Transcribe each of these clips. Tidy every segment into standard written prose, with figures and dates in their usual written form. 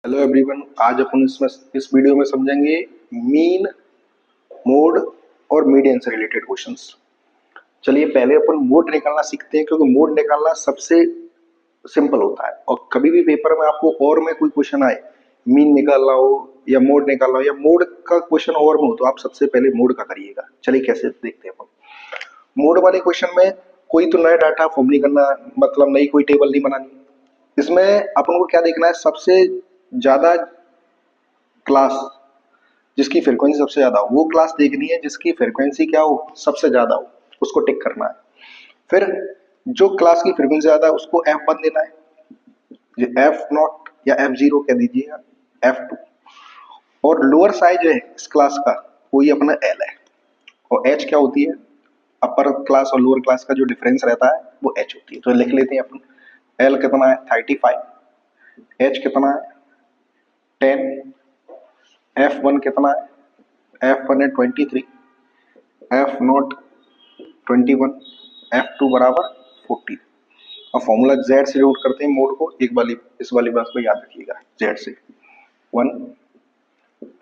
Hello everyone, आज अपन इस video में समझेंगे मीन, मोड और मीडियन से रिलेटेड क्वेश्चंस। चलिए पहले अपन मोड निकालना सीखते हैं, क्योंकि मोड निकालना सबसे सिंपल होता है। और कभी भी पेपर में आपको और में कोई क्वेश्चन आए, मीन निकालना हो या मोड निकालना हो या मोड का क्वेश्चन और में हो, तो आप सबसे पहले मोड का करिएगा। चलिए कैसे देखते हैं अपन। मोड वाले क्वेश्चन में कोई तो नया डाटा फॉर्म नहीं करना, मतलब नई कोई टेबल नहीं बनानी। इसमें अपन को क्या देखना है, सबसे ज्यादा क्लास जिसकी फ्रीक्वेंसी सबसे ज्यादा हो, वो क्लास देखनी है जिसकी फ्रीक्वेंसी क्या हो, सबसे ज्यादा हो, उसको टिक करना है। फिर जो क्लास की फ्रीक्वेंसी ज्यादा है उसको F1 देना है, ये F0 या F0 कह दीजिएगा, F2। और लोअर साइज है इस क्लास का, वो ये अपना L है। और H क्या होती है, अपर क्लास और लोअर क्लास का जो डिफरेंस रहता है वो H होती है। तो लिख लेते हैं अपन, L कितना है 35, H कितना है 10, F1 कितना है, F1 है 23, F0 21, F2 बराबर 40। अब फॉर्मूला Z से नोट करते हैं मोड को, एक वाली इस वाली बात को याद रखिएगा। Z से 1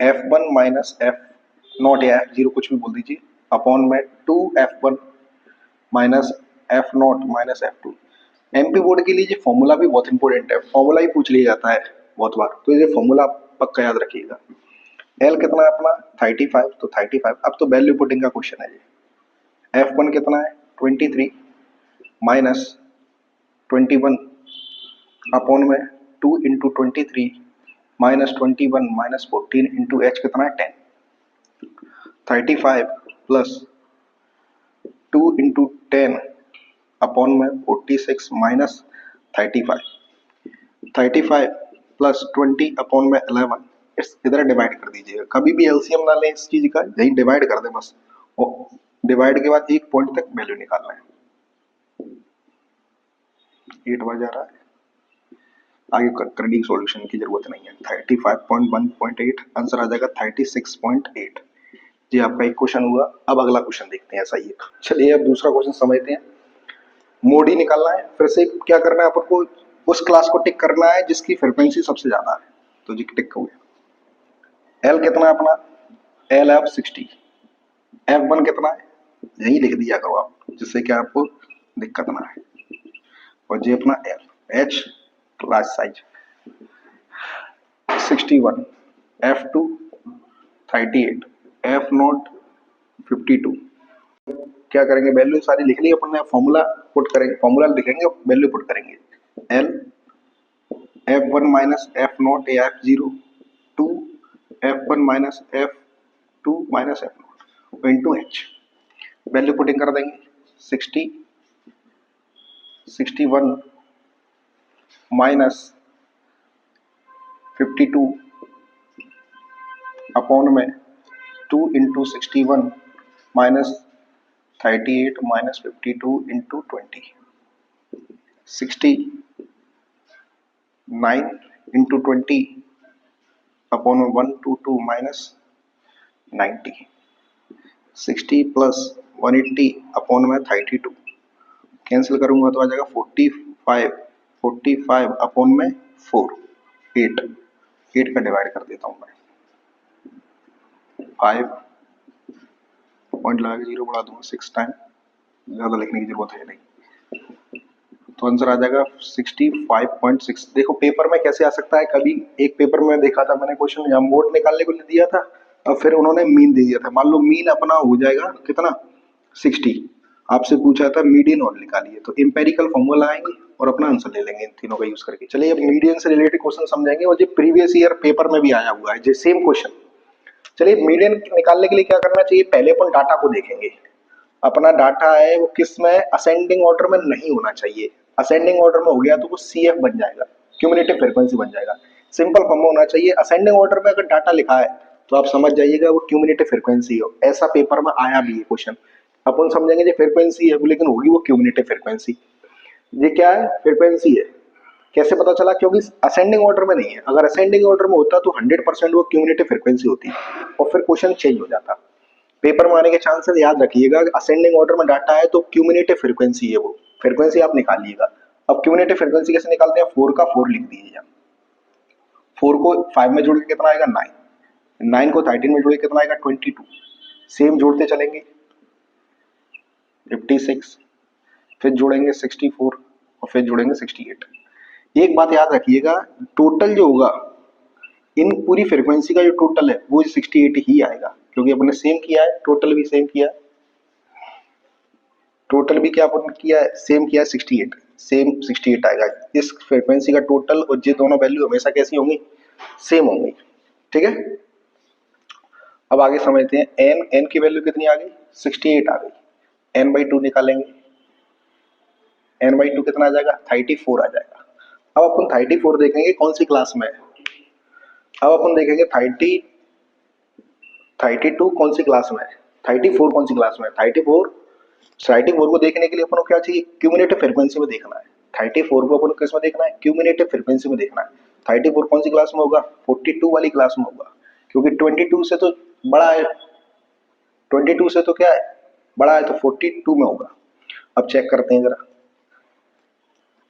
F1 माइनस F0 या F0 कुछ भी बोल दीजिए, अपॉन में 2 F1 minus F0 minus F2। MP board के लिए ये फॉर्मूला भी बहुत इंपॉर्टेंट है, फॉर्मूला ही पूछ लिया जाता है बहुत बार, तो ये फॉर्मूला पक्का याद रखिएगा। L कितना है अपना 35, तो 35 अब तो वैल्यू पुटिंग का क्वेश्चन है ये। F1 कितना है 23 माइनस 21 अपॉन में 2 into 23 minus 21 minus 14 into H कितना है 10। 35 प्लस 2 इंटू 10 अपॉन में 46 माइनस 35, 35 प्लस 20 अपॉन में 11। इधर डिवाइड कर दीजिएगा, कभी भी एलसीएम ना लें इस चीज का, यही डिवाइड कर दें बस। और डिवाइड के बाद एक पॉइंट तक वैल्यू निकालना है। 8 बार जा रहा है, आगे करने की सॉल्यूशन की जरूरत नहीं है। 35.1.8 आंसर आ जाएगा 36.8। जी आपका एक क्वेश्चन हुआ। अब अगला क्वेश्चन देखते हैं ऐसा ही एक। चलिए अब दूसरा क्वेश्चन समझते हैं। मोड ही निकालना है, फिर से क्या करना है आपको, उस क्लास को टिक करना है जिसकी फ्रीक्वेंसी सबसे ज्यादा है। तो जी टिक हो गया। एल कितना है अपना, एल है 60, F1 कितना है यही लिख दिया करो आप, जिससे कि आपको दिक्कत ना आए। और जी अपना L, H class size 61, F2 38, F0 52। क्या करेंगे, वैल्यू सारी लिख ली अपन ने, फॉर्मूला पुट करेंगे, फॉर्मूला लिखेंगे, वैल्यू पुट करेंगे। L F1 माइनस F0 या F0 2 F1 minus F2 minus F0 into H। Value putting कर देंगे 60 61 माइनस 52 अपॉन में 2 into 61 minus 38 minus 52 into 20, 69 into 20 upon में 122 माइनस 90, 60 प्लस 180 अपॉन में 32। कैंसिल करूंगा तो आ जाएगा 45, 45 अपॉन में 4, 8 का डिवाइड कर देता हूं मैं। 5 पॉइंट लगा के 0 बढ़ा दूंगा 6 टाइम, ज्यादा लिखने की जरूरत है नहीं। तो आंसर आ जाएगा 65.6। देखो पेपर में कैसे आ सकता है, कभी एक पेपर में देखा था मैंने क्वेश्चन, यहाँ मोड निकालने को दिया था और फिर उन्होंने मीन दे दिया था। मान लो मीन अपना हो जाएगा कितना 60, आपसे पूछा था मीडियन और निकालिए, तो इंपेरिकल फॉर्मूला आएंगे और अपना आंसर ले लेंगे इन तीनों का यूज करके। चलिए अब मीडियन से रिलेटेड क्वेश्चन समझेंगे, और जो प्रीवियस ईयर पेपर में भी आया हुआ है, जो सेम क्वेश्चन। चलिए मीडियन निकालने के लिए क्या करना चाहिए, पहले अपन डाटा को देखेंगे। अपना डाटा है वो किस में, असेंडिंग ऑर्डर में नहीं होना चाहिए। असेंडिंग ऑर्डर में हो गया तो वो CF बन जाएगा, क्यूमुलेटिव फ्रीक्वेंसी बन जाएगा। सिंपल फॉर्म में होना चाहिए। असेंडिंग ऑर्डर में अगर डाटा लिखा है तो आप समझ जाइएगा वो क्यूमुलेटिव फ्रीक्वेंसी हो। ऐसा पेपर में आया भी है क्वेश्चन। अपन समझेंगे जो फ्रीक्वेंसी है लेकिन होगी वो क्यूमुलेटिव फ्रीक्वेंसी। ये क्या है, फ्रीक्वेंसी है। कैसे पता चला, क्योंकि असेंडिंग ऑर्डर में नहीं है। अगर असेंडिंग ऑर्डर में होता तो 100% वो क्यूमुलेटिव फ्रीक्वेंसी होती और फिर क्वेश्चन चेंज हो जाता। पेपर में आने के चांसेस याद रखिएगा, असेंडिंग ऑर्डर में डाटा है तो क्यूमुलेटिव फ्रीक्वेंसी है, वो फ्रीक्वेंसी आप निकालिएगा। अब क्यूमुलेटिव फ्रीक्वेंसी कैसे निकालते हैं, 4 का 4 लिख दीजिए। 4 को 5 में जोड़ के कितना आएगा 9, 9 को 13 में जोड़ के कितना आएगा 22, सेम जोड़ते चलेंगे 56, फिर जोड़ेंगे 64 और फिर जोड़ेंगे 68। एक बात याद रखिएगा, टोटल जो होगा इन पूरी फ्रीक्वेंसी का जो टोटल है वो 68 ही आएगा, क्योंकि अपने सेम किया है, टोटल भी सेम किया है, टोटल भी क्या अपन किया है सेम किया है 68, सेम 68 आएगा। इस फ्रीक्वेंसी का टोटल और ये दोनों वैल्यू हमेशा कैसी होंगी, सेम होंगी। ठीक है, अब आगे समझते हैं एन, एन की वैल्यू कितनी आ गई 68 आ गई, एन बाई 2 निकालेंगे, एन बाई 2 कितना आ जाएगा 34 आ जाएगा। अब अपन 34 देखेंगे कौन सी क्लास में है, अब अपन देखेंगे 32 कौन सी क्लास में है, 34 कौन सी क्लास में है। 34 को देखने के लिए अपन को क्या चाहिए, क्यूमुलेटिव फ्रीक्वेंसी में देखना है। 34 को अपन को किस में देखना है, क्यूमुलेटिव फ्रीक्वेंसी में देखना है। 34 कौन सी क्लास में होगा, 42 वाली क्लास में होगा, क्योंकि 22 से तो बड़ा है, 22 से तो क्या है बड़ा है, तो 42 में होगा। अब चेक करते हैं जरा,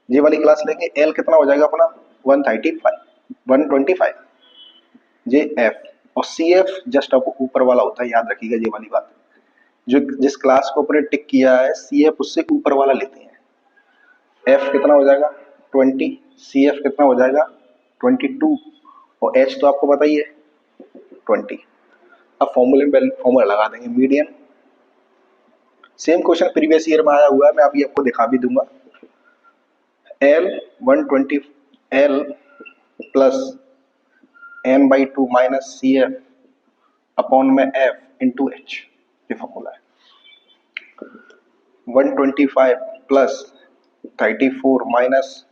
ये वाली क्लास लेंगे, एल कितना हो जाएगा अपना 125, जे एफ, और सी एफ जस्ट अब ऊपर वाला होता है, याद रखिएगा ये वाली बात। जो जिस क्लास को अपने टिक किया है सी एफ उससे ऊपर वाला लेते हैं। एफ कितना हो जाएगा 20, सी एफ कितना हो जाएगा 22, और एच तो आपको पता ही है 20। अब फॉर्मूला लगा देंगे, median, same question previous year में आया हुआ है, मैं अभी आपको दिखा भी दूंगा। L 120 L plus N by 2 minus C F upon में एफ इंटू एच, ये फॉर्मूला है। 125 प्लस 34 माइनस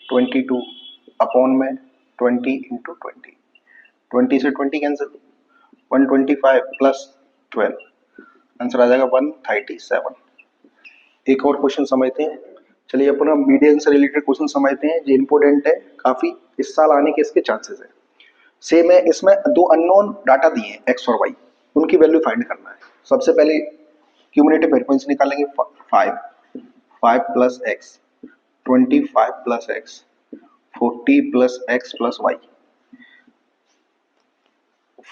22 अपॉन में 20 इंटू 20, 20 से 20 कैंसिल, 125 प्लस 12, आंसर आ जाएगा 137। एक और क्वेश्चन समझते हैं, चलिए अपना मीडियन से रिलेटेड क्वेश्चन समझते हैं, जो इंपॉर्टेंट है काफी, इस साल आने के इसके चांसेस है। सेम है, इसमें दो अननोन डाटा दिए हैं एक्स और वाई, उनकी वैल्यू फाइंड करना है। सबसे पहले क्यूमुलेटिव फ्रीक्वेंसी निकालेंगे 5 plus X, 25 plus X, 40 plus X plus Y,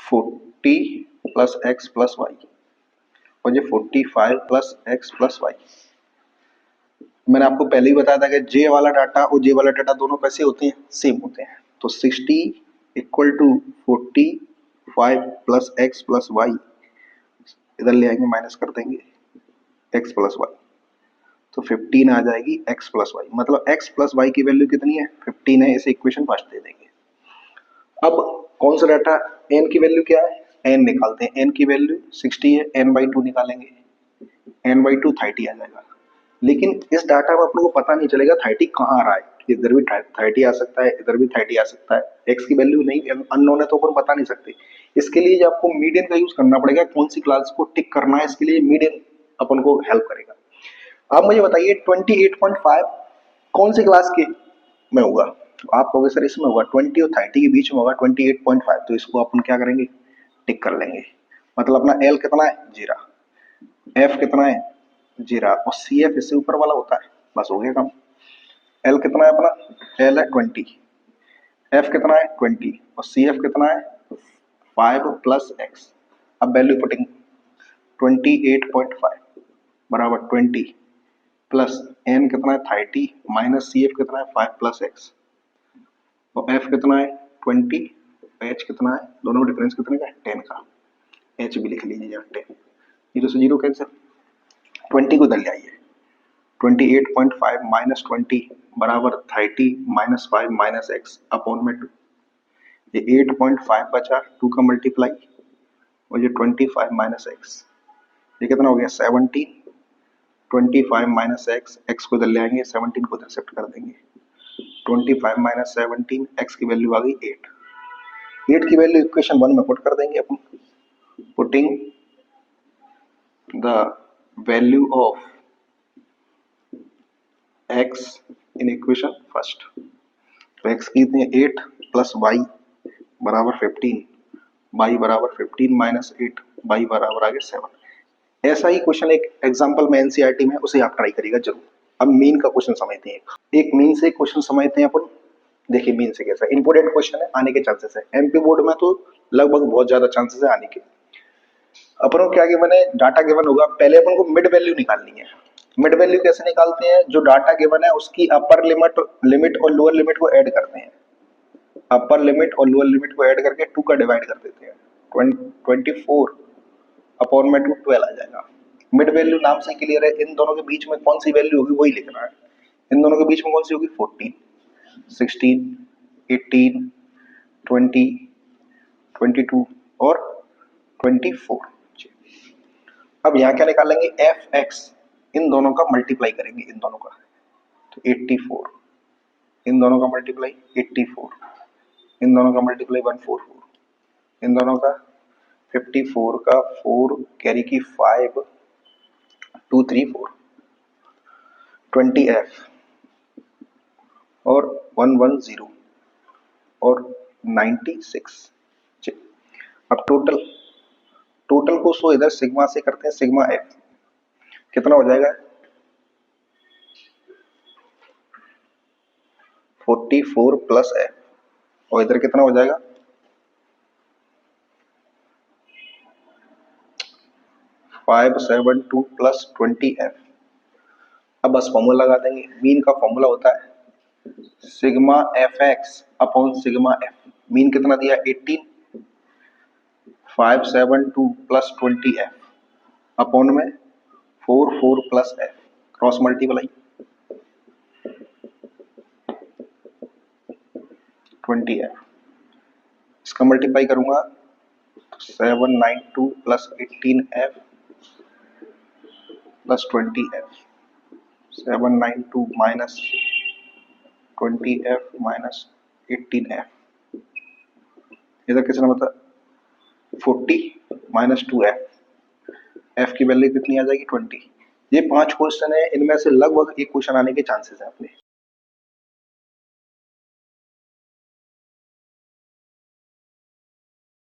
40 plus X plus Y, और ये 45 प्लस एक्स प्लस वाई। मैंने आपको पहले ही बताया था कि जे वाला डाटा और जे वाला डाटा दोनों कैसे होते हैं, सेम होते हैं। तो 60 equal to 45 plus X plus Y, इधर ले आएंगे माइनस कर देंगे एक्स प्लस वाई, तो 15 आ जाएगी एक्स प्लस वाई, मतलब एक्स प्लस वाई की वैल्यू कितनी है 15 है, इसे इक्वेशन फर्स्ट दे देंगे। अब कौन सा डाटा, एन की वैल्यू क्या है, एन निकालते हैं, एन की वैल्यू 60 है, एन बाई 2 निकालेंगे, एन बाई 2 30 आ जाएगा। लेकिन इस डाटा में अपन को पता नहीं चलेगा 30 कहाँ आ रहा है, इधर भी 30 आ सकता है, इधर भी 30 आ सकता है, एक्स की वैल्यू नहीं अननोन है तो अपन बता नहीं सकते। इसके लिए आपको मीडियन का यूज करना पड़ेगा, कौन सी क्लास को टिक करना है, इसके लिए मीडियन अपन को हेल्प करेगा। आप मुझे बताइए 28.5 कौन सी क्लास के में होगा, आप कहोगे सर इसमें होगा 20 और 30 के बीच में होगा 28.5, तो इसको अपन क्या करेंगे टिक कर लेंगे। मतलब अपना एल कितना है 0, एफ कितना है 0, और सी एफ इससे ऊपर वाला होता है, बस हो गया काम। एल कितना है अपना, एल है 20, एफ कितना है 20, और सी एफ कितना है 5 प्लस एक्स। अब वैल्यू पुटिंग 28.5 बराबर 20 प्लस एन कितना है 30 माइनस सी एफ कितना है 5 प्लस एक्स, और एफ कितना है 20, एच कितना है, दोनों में डिफरेंस कितने का है 10 का, एच भी लिख लीजिए 10, 0 से 0 कैंसिल, 20 को इधर ले आइए, 28.5 माइनस 20 बराबर 30 माइनस 5 माइनस एक्स अपॉन में 2, ये 8.5 बचा 2 का मल्टीप्लाई, और ये 25 माइनस एक्स, ये कितना हो गया 17, 25 माइनस एक्स, एक्स को इधर ले आएंगे 17 को इधर शिफ्ट कर देंगे, 25 माइनस 17, एक्स की वैल्यू आ गई 8, 8 की वैल्यू इक्वेशन 1 में पुट कर देंगे अपन, putting the value of x in equation first, तो x की इतनी 8 प्लस y बराबर 15, y बराबर 15 माइनस 8, y बराबर आ गया 7। ऐसा ही क्वेश्चन एक एग्जांपल में एनसीईआरटी में, उसे आप ट्राई करिएगा जरूर। अब मीन का क्वेश्चन समझते हैं, एक मीन से क्वेश्चन समझते हैं अपन। देखिए मीन से कैसा इंपोर्टेंट क्वेश्चन है, आने के चांसेस है। एमपी बोर्ड में तो लगभग बहुत ज्यादा चांसेस है आने के। अपन को क्या गिवन है, डाटा गिवन होगा, पहले अपन को मिड वैल्यू निकालनी है। मिड वैल्यू कैसे निकालते हैं, जो डाटा गिवन है उसकी अपर लिमिट लिमिट और लोअर लिमिट को ऐड करते हैं। अपर लिमिट और लोअर लिमिट को ऐड करके 2 का डिवाइड कर देते हैं, 24 अपॉन में 2 12 आ जाएगा। मिड वैल्यू नाम से क्लियर है, इन दोनों के बीच में कौन सी वैल्यू होगी वही लिखना है। इन दोनों के बीच में कौन सी होगी, 14 16 18 20 22 और 24। अब यहाँ क्या निकालेंगे, एफ एक्स, इन दोनों का मल्टीप्लाई करेंगे, इन दोनों का तो 84, इन दोनों का मल्टीप्लाई 84, इन दोनों का मल्टीप्लाई 144, इन दोनों का 54 का 4 कैरी की 5 2 3 4 20f और 110 और 96। अब टोटल को सो इधर सिग्मा से करते हैं, सिग्मा एफ कितना हो जाएगा, 44 प्लस एफ और इधर कितना हो जाएगा 572 प्लस 20f। अब बस फॉर्मूला लगा देंगे, मीन का फॉर्मूला होता है sigma F x upon sigma F. Mean कितना दिया 18, 572 प्लस 20f अपॉन में 44 plus F, cross multiply 20f, इसका मल्टीप्लाई करूंगा 792 plus 18f plus 20f, 792 minus 20f minus 18f, इधर किसने बता 40 माइनस 2f, f की वैल्यू कितनी आ जाएगी 20। ये 5 क्वेश्चन है, इनमें से लगभग एक क्वेश्चन आने के चांसेस है अपने।